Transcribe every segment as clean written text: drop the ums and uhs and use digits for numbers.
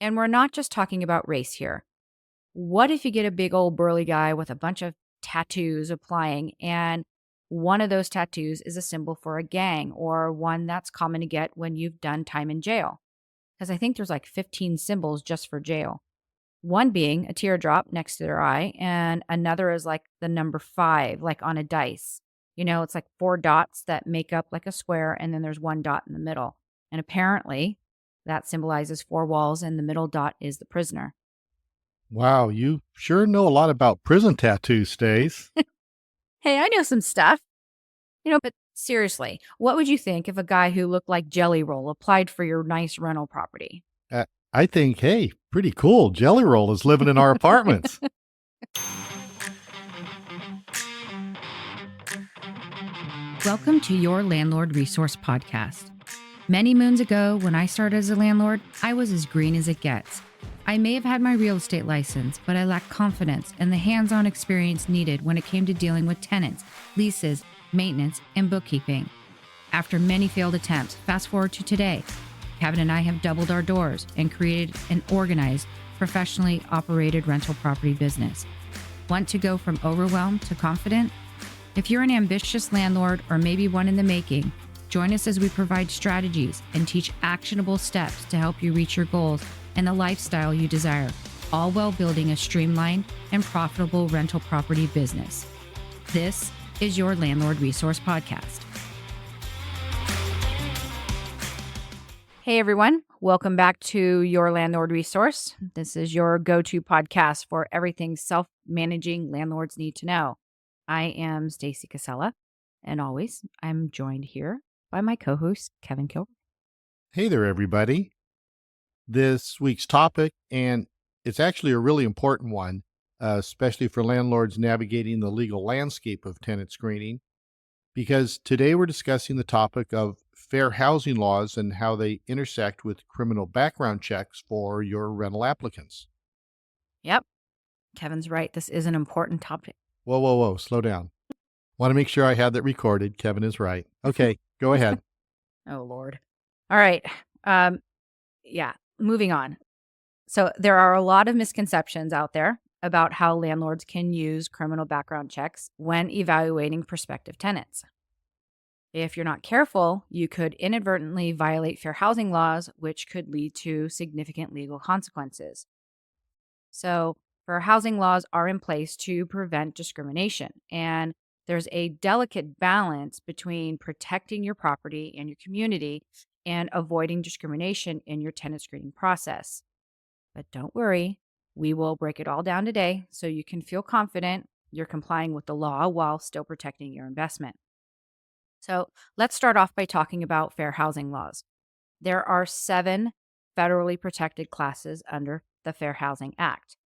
And we're not just talking about race here. What if you get a big old burly guy with a bunch of tattoos applying, and one of those tattoos is a symbol for a gang or one that's common to get when you've done time in jail? Because I think there's like 15 symbols just for jail. One being a teardrop next to their eye, and another is like the number 5, like on a dice. It's like 4 dots that make up like a square, and then there's one dot in the middle. And apparently, that symbolizes 4 walls, and the middle dot is the prisoner. Wow, you sure know a lot about prison tattoos, Stace. Hey, I know some stuff. But seriously, what would you think if a guy who looked like Jelly Roll applied for your nice rental property? I think, hey, pretty cool. Jelly Roll is living in our apartments. Welcome to your Landlord Resource Podcast. Many moons ago, when I started as a landlord, I was as green as it gets. I may have had my real estate license, but I lacked confidence and the hands-on experience needed when it came to dealing with tenants, leases, maintenance, and bookkeeping. After many failed attempts, fast forward to today, Kevin and I have doubled our doors and created an organized, professionally operated rental property business. Want to go from overwhelmed to confident? If you're an ambitious landlord or maybe one in the making, join us as we provide strategies and teach actionable steps to help you reach your goals and the lifestyle you desire, all while building a streamlined and profitable rental property business. This is your Landlord Resource Podcast. Hey everyone, welcome back to your Landlord Resource. This is your go-to podcast for everything self-managing landlords need to know. I am Stacy Casella, and always I'm joined here by my co-host, Kevin Kilburn. Hey there, everybody. This week's topic, and it's actually a really important one, especially for landlords navigating the legal landscape of tenant screening, because today we're discussing the topic of fair housing laws and how they intersect with criminal background checks for your rental applicants. Yep, Kevin's right. This is an important topic. Whoa, slow down. Want to make sure I had that recorded. Kevin is right. Okay, go ahead. Oh, Lord. All right. Moving on. So there are a lot of misconceptions out there about how landlords can use criminal background checks when evaluating prospective tenants. If you're not careful, you could inadvertently violate fair housing laws, which could lead to significant legal consequences. So, fair housing laws are in place to prevent discrimination, and there's a delicate balance between protecting your property and your community and avoiding discrimination in your tenant screening process. But don't worry, we will break it all down today so you can feel confident you're complying with the law while still protecting your investment. So let's start off by talking about fair housing laws. There are 7 federally protected classes under the Fair Housing Act.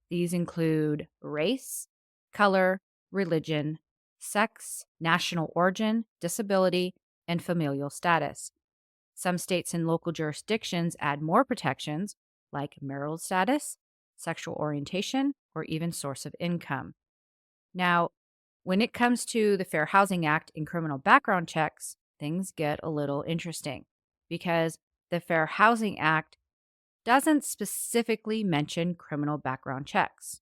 These include race, color, religion, sex, national origin, disability, and familial status. Some states and local jurisdictions add more protections like marital status, sexual orientation, or even source of income. Now, when it comes to the Fair Housing Act and criminal background checks, things get a little interesting because the Fair Housing Act doesn't specifically mention criminal background checks.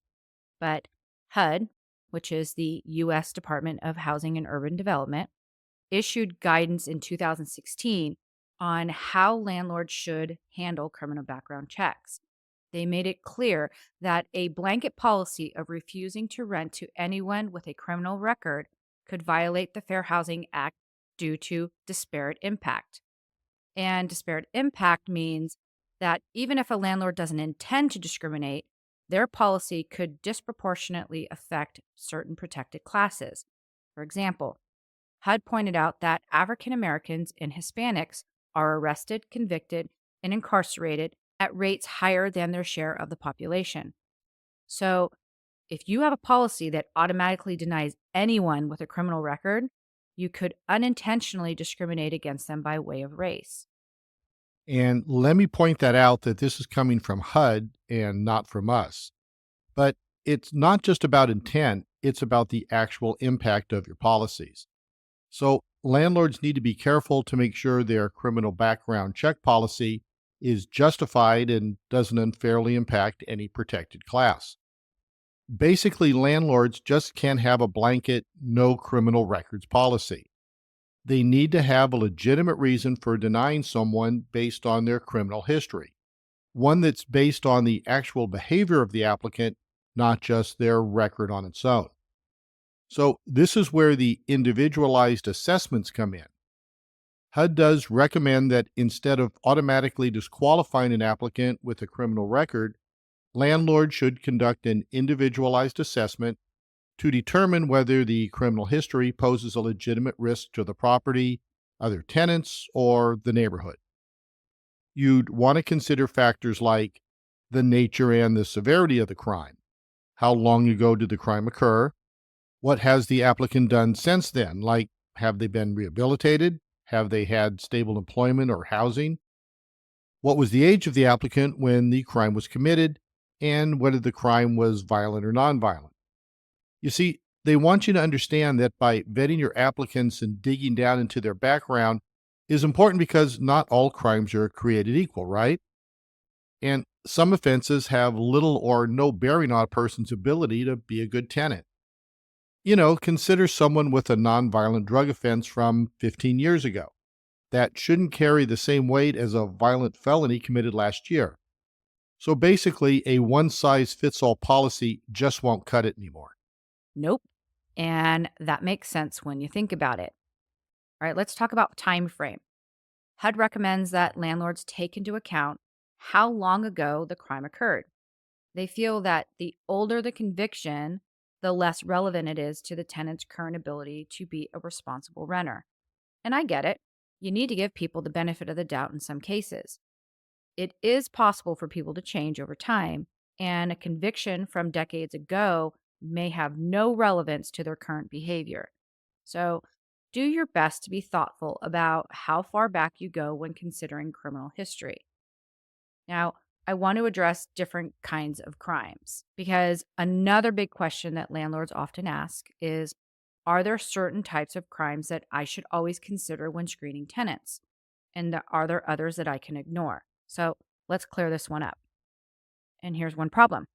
But HUD, which is the U.S. Department of Housing and Urban Development, issued guidance in 2016 on how landlords should handle criminal background checks. They made it clear that a blanket policy of refusing to rent to anyone with a criminal record could violate the Fair Housing Act due to disparate impact. And disparate impact means that even if a landlord doesn't intend to discriminate, their policy could disproportionately affect certain protected classes. For example, HUD pointed out that African Americans and Hispanics are arrested, convicted, and incarcerated at rates higher than their share of the population. So, if you have a policy that automatically denies anyone with a criminal record, you could unintentionally discriminate against them by way of race. And let me point that out that this is coming from HUD and not from us. But it's not just about intent, it's about the actual impact of your policies. So landlords need to be careful to make sure their criminal background check policy is justified and doesn't unfairly impact any protected class. Basically, landlords just can't have a blanket no criminal records policy. They need to have a legitimate reason for denying someone based on their criminal history, one that's based on the actual behavior of the applicant, not just their record on its own. So, this is where the individualized assessments come in. HUD does recommend that instead of automatically disqualifying an applicant with a criminal record, landlords should conduct an individualized assessment to determine whether the criminal history poses a legitimate risk to the property, other tenants, or the neighborhood. You'd want to consider factors like the nature and the severity of the crime. How long ago did the crime occur? What has the applicant done since then? Like, have they been rehabilitated? Have they had stable employment or housing? What was the age of the applicant when the crime was committed? And whether the crime was violent or nonviolent. You see, they want you to understand that by vetting your applicants and digging down into their background is important because not all crimes are created equal, right? And some offenses have little or no bearing on a person's ability to be a good tenant. Consider someone with a nonviolent drug offense from 15 years ago. That shouldn't carry the same weight as a violent felony committed last year. So basically, a one-size-fits-all policy just won't cut it anymore. Nope. And that makes sense when you think about it. All right, let's talk about time frame. HUD recommends that landlords take into account how long ago the crime occurred. They feel that the older the conviction, the less relevant it is to the tenant's current ability to be a responsible renter. And I get it. You need to give people the benefit of the doubt in some cases. It is possible for people to change over time, and a conviction from decades ago may have no relevance to their current behavior. So, do your best to be thoughtful about how far back you go when considering criminal history. Now, I want to address different kinds of crimes because another big question that landlords often ask is, are there certain types of crimes that I should always consider when screening tenants? And are there others that I can ignore? So let's clear this one up. And here's one problem.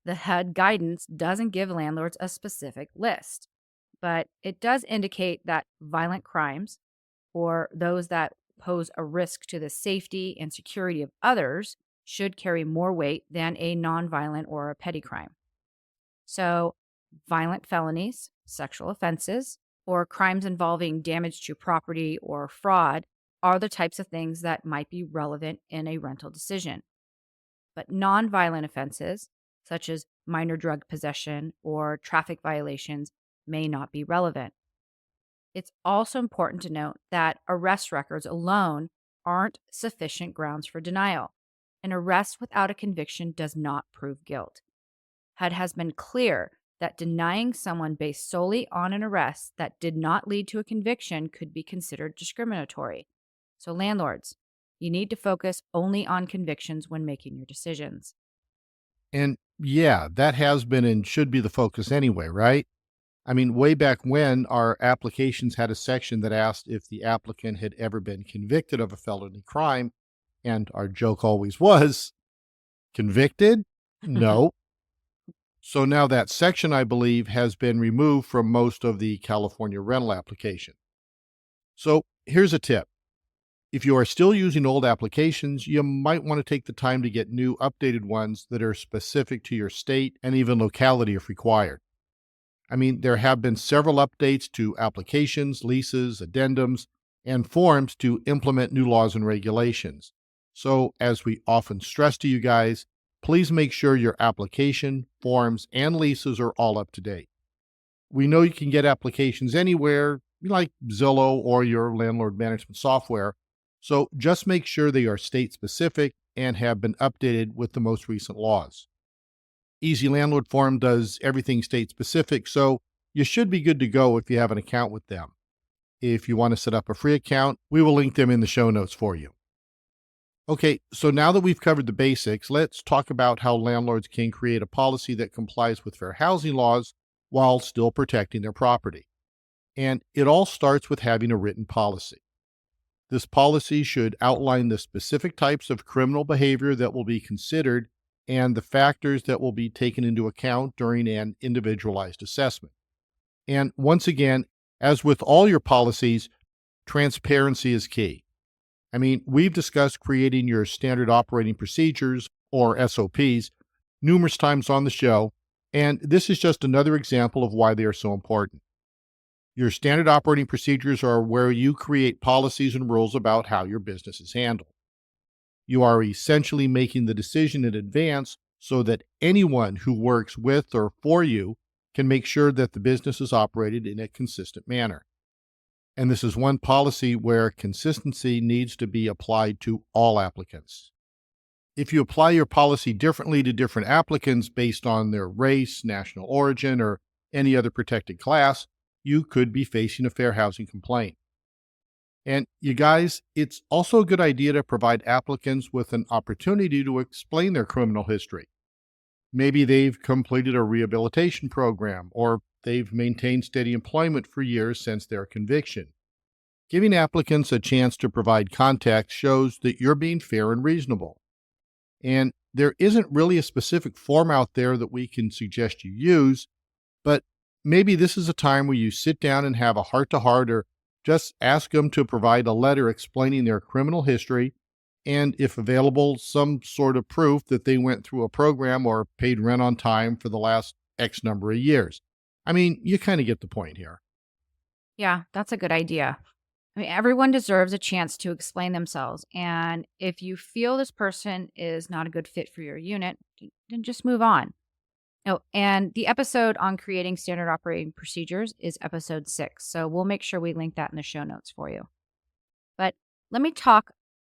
The HUD guidance doesn't give landlords a specific list, but it does indicate that violent crimes or those that pose a risk to the safety and security of others should carry more weight than a nonviolent or a petty crime. So, violent felonies, sexual offenses, or crimes involving damage to property or fraud are the types of things that might be relevant in a rental decision. But nonviolent offenses, such as minor drug possession or traffic violations, may not be relevant. It's also important to note that arrest records alone aren't sufficient grounds for denial. An arrest without a conviction does not prove guilt. HUD has been clear that denying someone based solely on an arrest that did not lead to a conviction could be considered discriminatory. So, landlords, you need to focus only on convictions when making your decisions. And yeah, that has been and should be the focus anyway, right? I mean, way back when, our applications had a section that asked if the applicant had ever been convicted of a felony crime. And our joke always was, convicted? No. So now that section, I believe, has been removed from most of the California rental application. So here's a tip. If you are still using old applications, you might want to take the time to get new updated ones that are specific to your state and even locality if required. I mean, there have been several updates to applications, leases, addendums, and forms to implement new laws and regulations. So, as we often stress to you guys, please make sure your application, forms, and leases are all up to date. We know you can get applications anywhere, like Zillow or your landlord management software, so just make sure they are state specific and have been updated with the most recent laws. Easy Landlord Form does everything state specific, so you should be good to go if you have an account with them. If you want to set up a free account, we will link them in the show notes for you. Okay, so now that we've covered the basics, let's talk about how landlords can create a policy that complies with fair housing laws while still protecting their property. And it all starts with having a written policy. This policy should outline the specific types of criminal behavior that will be considered and the factors that will be taken into account during an individualized assessment. And once again, as with all your policies, transparency is key. I mean, we've discussed creating your standard operating procedures, or SOPs, numerous times on the show, and this is just another example of why they are so important. Your standard operating procedures are where you create policies and rules about how your business is handled. You are essentially making the decision in advance so that anyone who works with or for you can make sure that the business is operated in a consistent manner. And this is one policy where consistency needs to be applied to all applicants. If you apply your policy differently to different applicants based on their race, national origin, or any other protected class, you could be facing a fair housing complaint. And you guys, it's also a good idea to provide applicants with an opportunity to explain their criminal history. Maybe they've completed a rehabilitation program, or they've maintained steady employment for years since their conviction. Giving applicants a chance to provide context shows that you're being fair and reasonable. And there isn't really a specific form out there that we can suggest you use, but maybe this is a time where you sit down and have a heart-to-heart, or just ask them to provide a letter explaining their criminal history and, if available, some sort of proof that they went through a program or paid rent on time for the last X number of years. I mean, you kind of get the point here. Yeah, that's a good idea. I mean, everyone deserves a chance to explain themselves. And if you feel this person is not a good fit for your unit, then just move on. Oh, and the episode on creating standard operating procedures is episode 6. So we'll make sure we link that in the show notes for you. But let me talk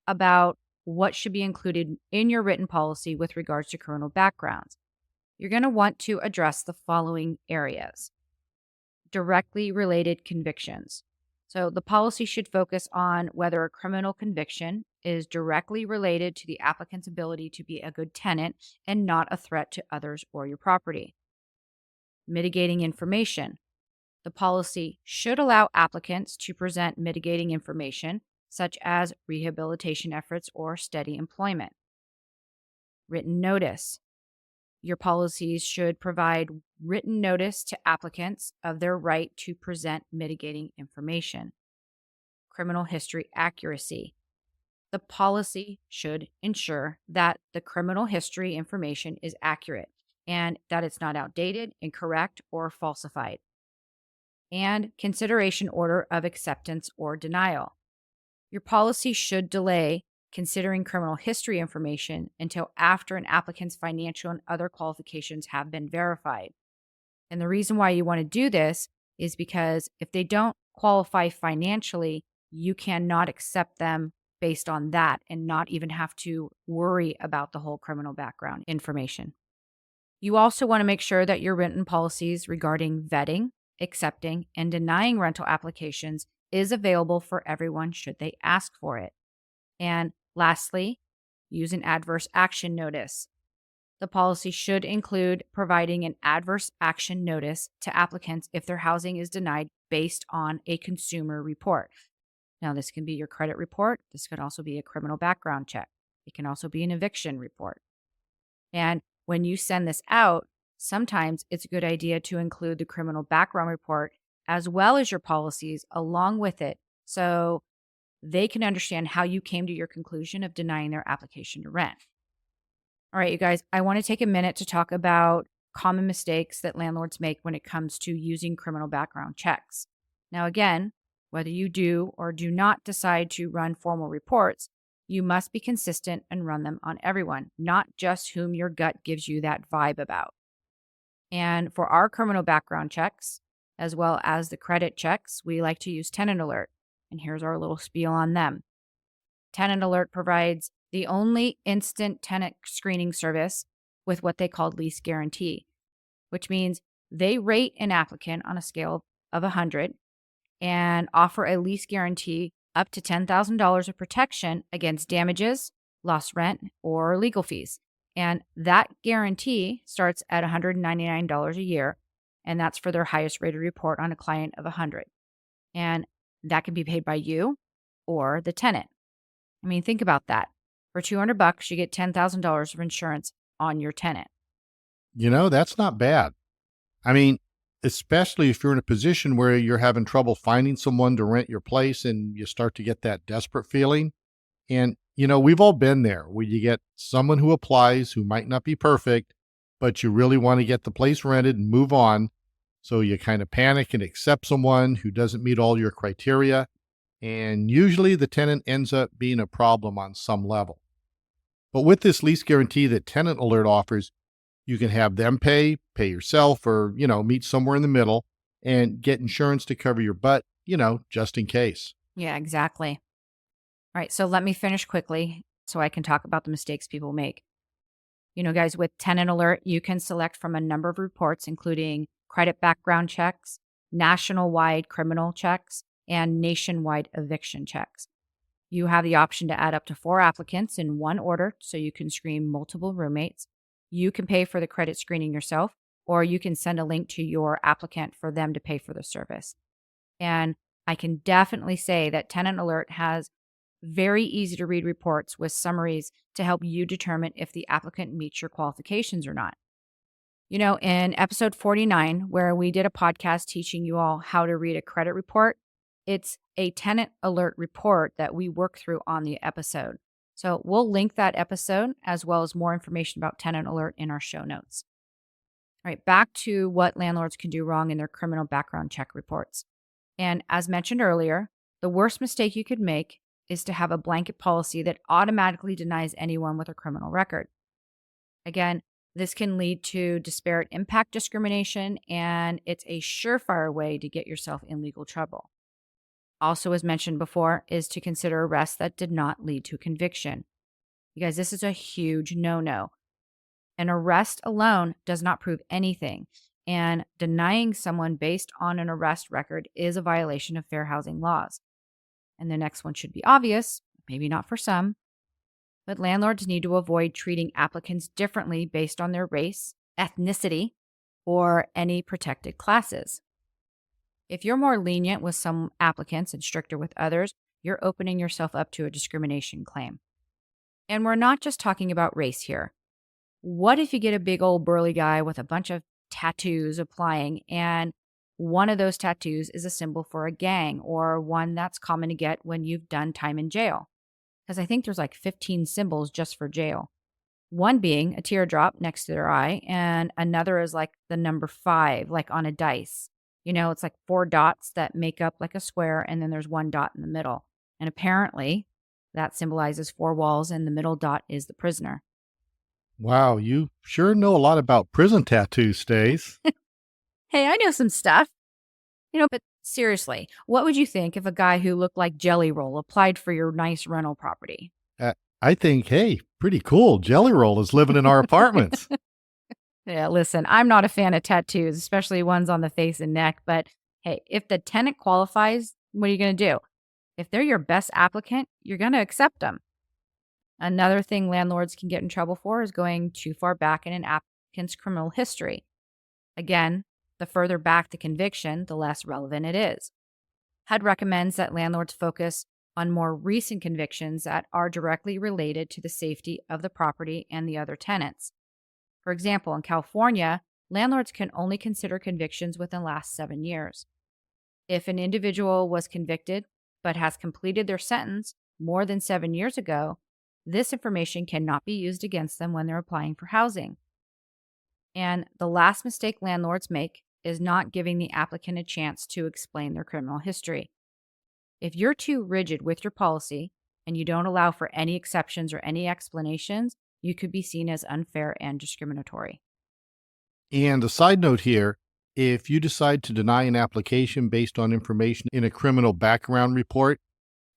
about what should be included in your written policy with regards to criminal backgrounds. You're going to want to address the following areas: directly related convictions. So the policy should focus on whether a criminal conviction is directly related to the applicant's ability to be a good tenant and not a threat to others or your property. Mitigating information. The policy should allow applicants to present mitigating information, such as rehabilitation efforts or steady employment. Written notice. Your policies should provide written notice to applicants of their right to present mitigating information. Criminal history accuracy. The policy should ensure that the criminal history information is accurate and that it's not outdated, incorrect, or falsified. And consideration order of acceptance or denial. Your policy should delay considering criminal history information until after an applicant's financial and other qualifications have been verified. And the reason why you want to do this is because if they don't qualify financially, you cannot accept them based on that and not even have to worry about the whole criminal background information. You also want to make sure that your written policies regarding vetting, accepting, and denying rental applications is available for everyone should they ask for it. And lastly, use an adverse action notice. The policy should include providing an adverse action notice to applicants if their housing is denied based on a consumer report. Now, this can be your credit report. This could also be a criminal background check. It can also be an eviction report. And when you send this out, sometimes it's a good idea to include the criminal background report as well as your policies along with it, so they can understand how you came to your conclusion of denying their application to rent. All right, you guys, I want to take a minute to talk about common mistakes that landlords make when it comes to using criminal background checks. Now, again, whether you do or do not decide to run formal reports, you must be consistent and run them on everyone, not just whom your gut gives you that vibe about. And for our criminal background checks, as well as the credit checks, we like to use Tenant Alert. And here's our little spiel on them. Tenant Alert provides the only instant tenant screening service with what they call lease guarantee, which means they rate an applicant on a scale of 100 and offer a lease guarantee up to $10,000 of protection against damages, lost rent, or legal fees. And that guarantee starts at $199 a year, and that's for their highest rated report on a client of 100. And that can be paid by you, or the tenant. I mean, think about that. For $200, you get $10,000 of insurance on your tenant. That's not bad. I mean, especially if you're in a position where you're having trouble finding someone to rent your place and you start to get that desperate feeling. And, we've all been there where you get someone who applies who might not be perfect, but you really want to get the place rented and move on. So you kind of panic and accept someone who doesn't meet all your criteria. And usually the tenant ends up being a problem on some level. But with this lease guarantee that Tenant Alert offers, you can have them pay yourself, or, meet somewhere in the middle and get insurance to cover your butt, just in case. Yeah, exactly. All right, so let me finish quickly so I can talk about the mistakes people make. Guys, with Tenant Alert, you can select from a number of reports, including credit background checks, national-wide criminal checks, and nationwide eviction checks. You have the option to add up to 4 applicants in one order, so you can screen multiple roommates. You can pay for the credit screening yourself, or you can send a link to your applicant for them to pay for the service. And I can definitely say that Tenant Alert has very easy to read reports with summaries to help you determine if the applicant meets your qualifications or not. In episode 49, where we did a podcast teaching you all how to read a credit report, it's a Tenant Alert report that we work through on the episode. So we'll link that episode as well as more information about Tenant Alert in our show notes. All right, back to what landlords can do wrong in their criminal background check reports. And as mentioned earlier, the worst mistake you could make is to have a blanket policy that automatically denies anyone with a criminal record. Again, this can lead to disparate impact discrimination, and it's a surefire way to get yourself in legal trouble. Also, as mentioned before, is to consider arrests that did not lead to conviction. You guys, this is a huge no-no. An arrest alone does not prove anything, and denying someone based on an arrest record is a violation of fair housing laws. And the next one should be obvious, maybe not for some, but landlords need to avoid treating applicants differently based on their race, ethnicity, or any protected classes. If you're more lenient with some applicants and stricter with others, you're opening yourself up to a discrimination claim. And we're not just talking about race here. What if you get a big old burly guy with a bunch of tattoos applying, and one of those tattoos is a symbol for a gang, or one that's common to get when you've done time in jail? Because I think there's like 15 symbols just for jail. One being a teardrop next to their eye, and another is like the number 5, like on a dice. It's like 4 dots that make up like a square, and then there's 1 dot in the middle. And apparently that symbolizes 4 walls, and the middle dot is the prisoner. Wow, you sure know a lot about prison tattoos, Stace. Hey, I know some stuff. But seriously, what would you think if a guy who looked like Jelly Roll applied for your nice rental property? I think, hey, pretty cool. Jelly Roll is living in our apartments. Yeah, listen, I'm not a fan of tattoos, especially ones on the face and neck. But hey, if the tenant qualifies, what are you going to do? If they're your best applicant, you're going to accept them. Another thing landlords can get in trouble for is going too far back in an applicant's criminal history. Again, the further back the conviction, the less relevant it is. HUD recommends that landlords focus on more recent convictions that are directly related to the safety of the property and the other tenants. For example, in California, landlords can only consider convictions within the last 7 years. If an individual was convicted but has completed their sentence more than 7 years ago, this information cannot be used against them when they're applying for housing. And the last mistake landlords make is not giving the applicant a chance to explain their criminal history. If you're too rigid with your policy and you don't allow for any exceptions or any explanations, you could be seen as unfair and discriminatory. And a side note here, if you decide to deny an application based on information in a criminal background report,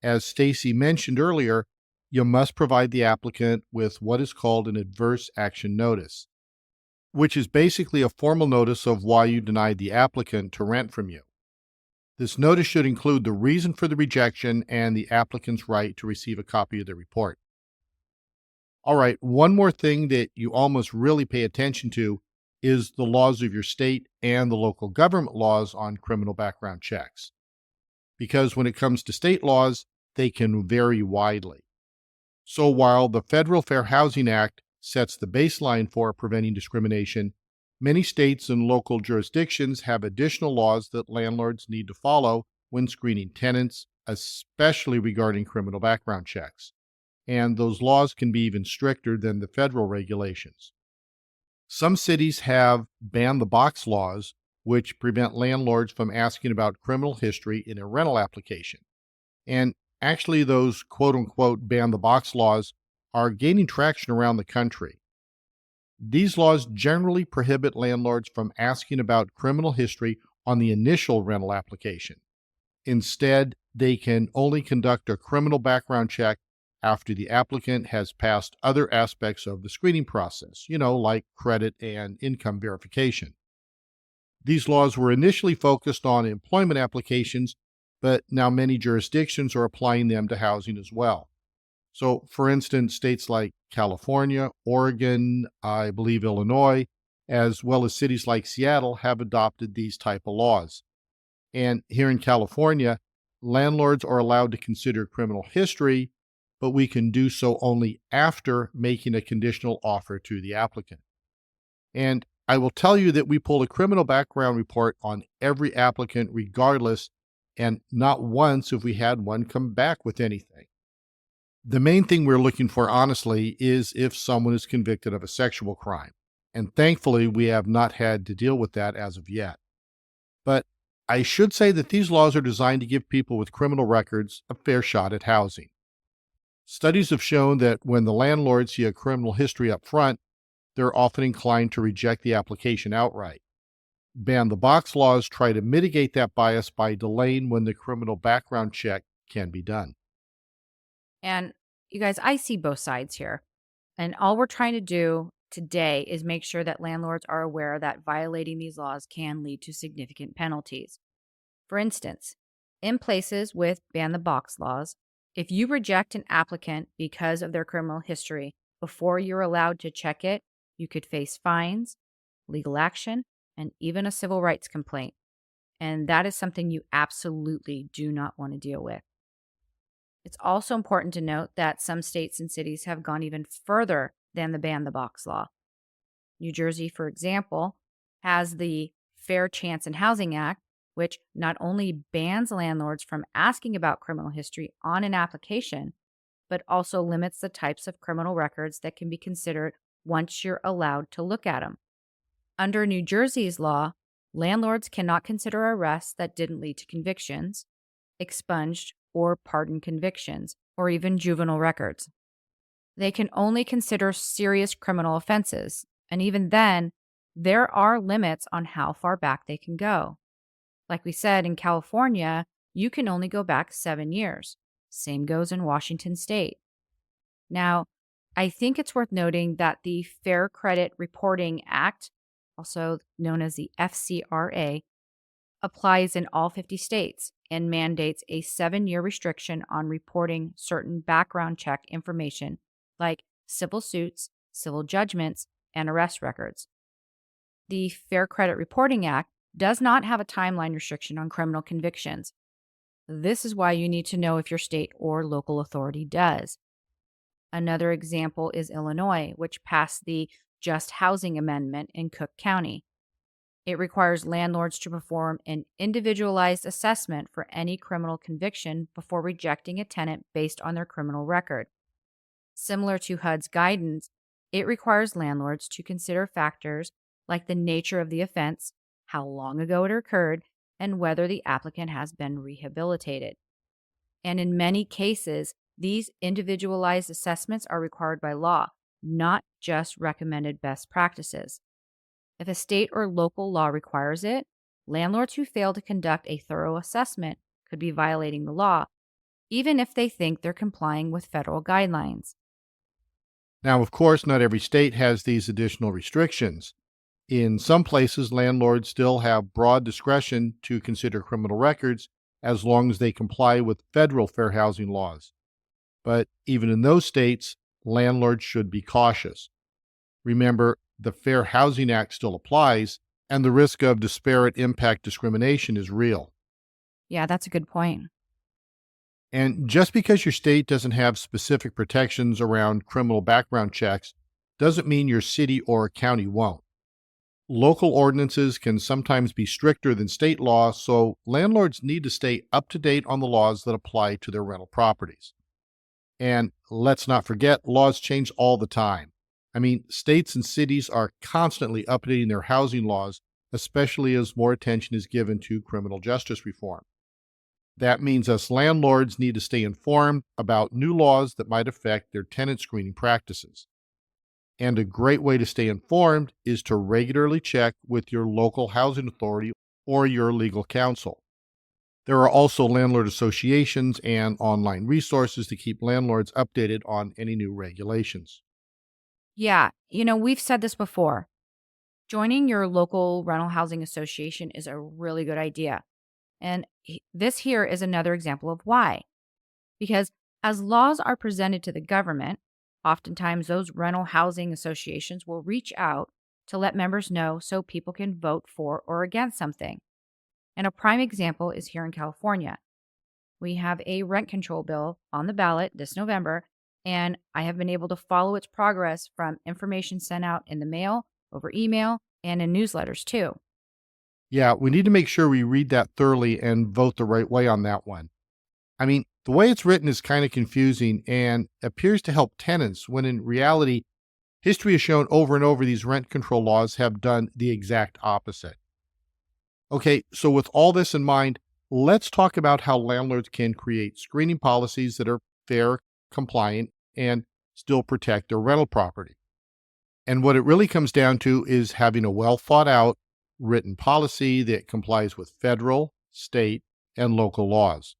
as Stacy mentioned earlier, you must provide the applicant with what is called an adverse action notice, which is basically a formal notice of why you denied the applicant to rent from you. This notice should include the reason for the rejection and the applicant's right to receive a copy of the report. All right, one more thing that you all must really pay attention to is the laws of your state and the local government laws on criminal background checks. Because when it comes to state laws, they can vary widely. So while the Federal Fair Housing Act sets the baseline for preventing discrimination, many states and local jurisdictions have additional laws that landlords need to follow when screening tenants, especially regarding criminal background checks. And those laws can be even stricter than the federal regulations. Some cities have ban the box laws, which prevent landlords from asking about criminal history in a rental application. And actually, those quote unquote ban the box laws are gaining traction around the country. These laws generally prohibit landlords from asking about criminal history on the initial rental application. Instead, they can only conduct a criminal background check after the applicant has passed other aspects of the screening process, like credit and income verification. These laws were initially focused on employment applications, but now many jurisdictions are applying them to housing as well. So, for instance, states like California, Oregon, I believe Illinois, as well as cities like Seattle have adopted these type of laws. And here in California, landlords are allowed to consider criminal history, but we can do so only after making a conditional offer to the applicant. And I will tell you that we pull a criminal background report on every applicant regardless, and not once have we had one come back with anything. The main thing we're looking for, honestly, is if someone is convicted of a sexual crime. And thankfully, we have not had to deal with that as of yet. But I should say that these laws are designed to give people with criminal records a fair shot at housing. Studies have shown that when the landlords see a criminal history up front, they're often inclined to reject the application outright. Ban the box laws try to mitigate that bias by delaying when the criminal background check can be done. And you guys, I see both sides here. And all we're trying to do today is make sure that landlords are aware that violating these laws can lead to significant penalties. For instance, in places with ban the box laws, if you reject an applicant because of their criminal history before you're allowed to check it, you could face fines, legal action, and even a civil rights complaint. And that is something you absolutely do not want to deal with. It's also important to note that some states and cities have gone even further than the ban the box law. New Jersey, for example, has the Fair Chance in Housing Act, which not only bans landlords from asking about criminal history on an application, but also limits the types of criminal records that can be considered once you're allowed to look at them. Under New Jersey's law, landlords cannot consider arrests that didn't lead to convictions, expunged or pardoned convictions, or even juvenile records. They can only consider serious criminal offenses, and even then, there are limits on how far back they can go. Like we said, in California, you can only go back 7 years. Same goes in Washington state. Now, I think it's worth noting that the Fair Credit Reporting Act, also known as the FCRA, applies in all 50 states and mandates a 7-year restriction on reporting certain background check information like civil suits, civil judgments, and arrest records. The Fair Credit Reporting Act does not have a timeline restriction on criminal convictions. This is why you need to know if your state or local authority does. Another example is Illinois, which passed the Just Housing Amendment in Cook County. It requires landlords to perform an individualized assessment for any criminal conviction before rejecting a tenant based on their criminal record. Similar to HUD's guidance, it requires landlords to consider factors like the nature of the offense, how long ago it occurred, and whether the applicant has been rehabilitated. And in many cases, these individualized assessments are required by law, not just recommended best practices. If a state or local law requires it, landlords who fail to conduct a thorough assessment could be violating the law, even if they think they're complying with federal guidelines. Now, of course, not every state has these additional restrictions. In some places, landlords still have broad discretion to consider criminal records as long as they comply with federal fair housing laws. But even in those states, landlords should be cautious. Remember, the Fair Housing Act still applies, and the risk of disparate impact discrimination is real. Yeah, that's a good point. And just because your state doesn't have specific protections around criminal background checks doesn't mean your city or county won't. Local ordinances can sometimes be stricter than state law, so landlords need to stay up to date on the laws that apply to their rental properties. And let's not forget, laws change all the time. I mean, states and cities are constantly updating their housing laws, especially as more attention is given to criminal justice reform. That means us landlords need to stay informed about new laws that might affect their tenant screening practices. And a great way to stay informed is to regularly check with your local housing authority or your legal counsel. There are also landlord associations and online resources to keep landlords updated on any new regulations. Yeah, we've said this before. Joining your local rental housing association is a really good idea. And this here is another example of why. Because as laws are presented to the government, oftentimes those rental housing associations will reach out to let members know so people can vote for or against something. And a prime example is here in California. We have a rent control bill on the ballot this November, and I have been able to follow its progress from information sent out in the mail, over email, and in newsletters too. Yeah, we need to make sure we read that thoroughly and vote the right way on that one. I mean, the way it's written is kind of confusing and appears to help tenants when in reality, history has shown over and over these rent control laws have done the exact opposite. Okay, so with all this in mind, let's talk about how landlords can create screening policies that are fair, compliant, and still protect their rental property. And what it really comes down to is having a well thought out written policy that complies with federal, state, and local laws.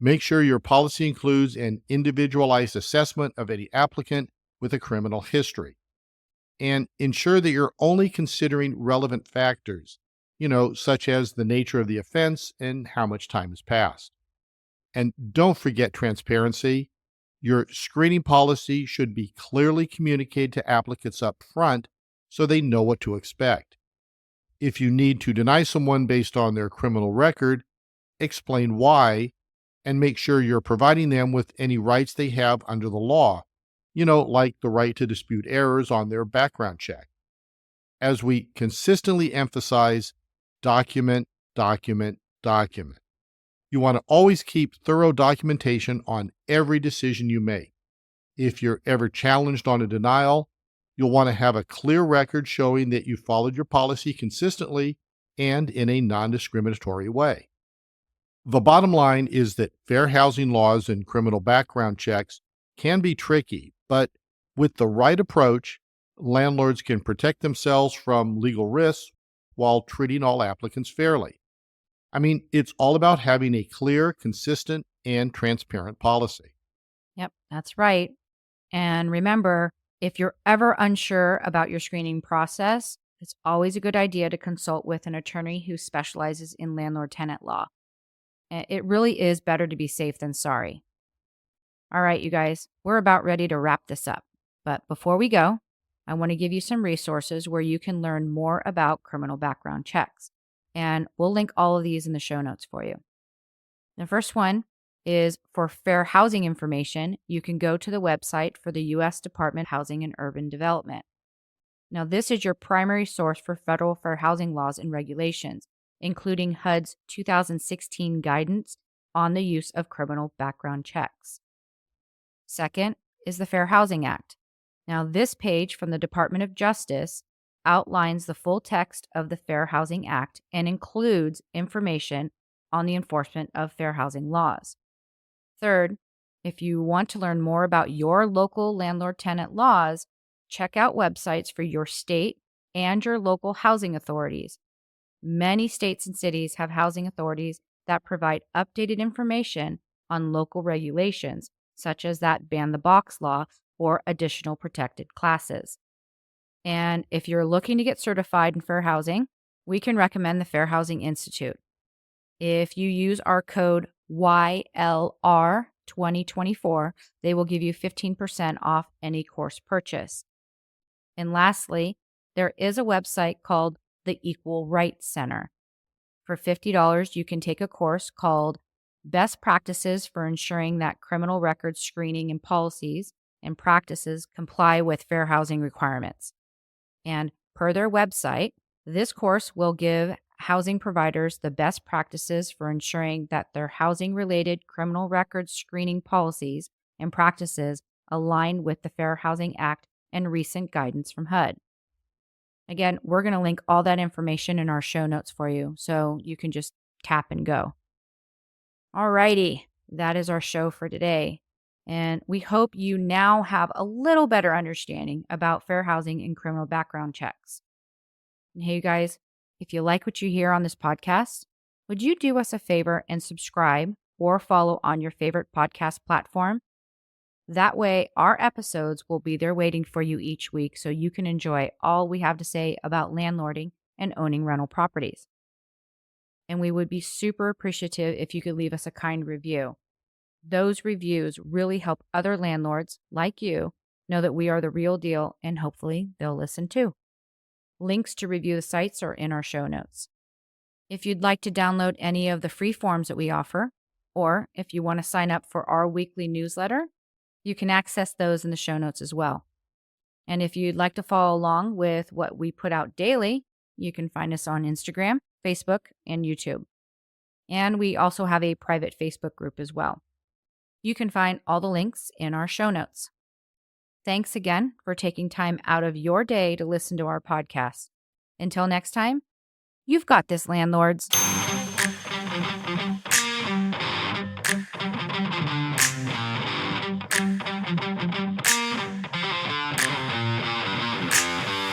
Make sure your policy includes an individualized assessment of any applicant with a criminal history. And ensure that you're only considering relevant factors, such as the nature of the offense and how much time has passed. And don't forget transparency. Your screening policy should be clearly communicated to applicants up front so they know what to expect. If you need to deny someone based on their criminal record, explain why and make sure you're providing them with any rights they have under the law, like the right to dispute errors on their background check. As we consistently emphasize, document, document, document. You want to always keep thorough documentation on every decision you make. If you're ever challenged on a denial, you'll want to have a clear record showing that you followed your policy consistently and in a non-discriminatory way. The bottom line is that fair housing laws and criminal background checks can be tricky, but with the right approach, landlords can protect themselves from legal risks while treating all applicants fairly. I mean, it's all about having a clear, consistent, and transparent policy. Yep, that's right. And remember, if you're ever unsure about your screening process, it's always a good idea to consult with an attorney who specializes in landlord tenant law. It really is better to be safe than sorry. All right, you guys, we're about ready to wrap this up. But before we go, I want to give you some resources where you can learn more about criminal background checks. And we'll link all of these in the show notes for you. The first one is for fair housing information. You can go to the website for the U.S. Department of Housing and Urban Development. Now, this is your primary source for federal fair housing laws and regulations, including HUD's 2016 guidance on the use of criminal background checks. Second is the Fair Housing Act. Now, this page from the Department of Justice outlines the full text of the Fair Housing Act and includes information on the enforcement of fair housing laws. Third, if you want to learn more about your local landlord-tenant laws, check out websites for your state and your local housing authorities. Many states and cities have housing authorities that provide updated information on local regulations, such as that ban the box law or additional protected classes. And if you're looking to get certified in fair housing, we can recommend the Fair Housing Institute. If you use our code YLR2024, they will give you 15% off any course purchase. And lastly, there is a website called the Equal Rights Center. For $50, you can take a course called best practices for ensuring that criminal record screening and policies and practices comply with fair housing requirements. And per their website, this course will give housing providers the best practices for ensuring that their housing related criminal record screening policies and practices align with the Fair Housing Act and recent guidance from HUD. Again, we're going to link all that information in our show notes for you, so you can just tap and go. Alrighty, that is our show for today. And we hope you now have a little better understanding about fair housing and criminal background checks. And hey, you guys, if you like what you hear on this podcast, would you do us a favor and subscribe or follow on your favorite podcast platform? That way, our episodes will be there waiting for you each week so you can enjoy all we have to say about landlording and owning rental properties. And we would be super appreciative if you could leave us a kind review. Those reviews really help other landlords like you know that we are the real deal, and hopefully they'll listen too. Links to review the sites are in our show notes. If you'd like to download any of the free forms that we offer, or if you want to sign up for our weekly newsletter, you can access those in the show notes as well. And if you'd like to follow along with what we put out daily, you can find us on Instagram, Facebook, and YouTube. And we also have a private Facebook group as well. You can find all the links in our show notes. Thanks again for taking time out of your day to listen to our podcast. Until next time, you've got this, landlords.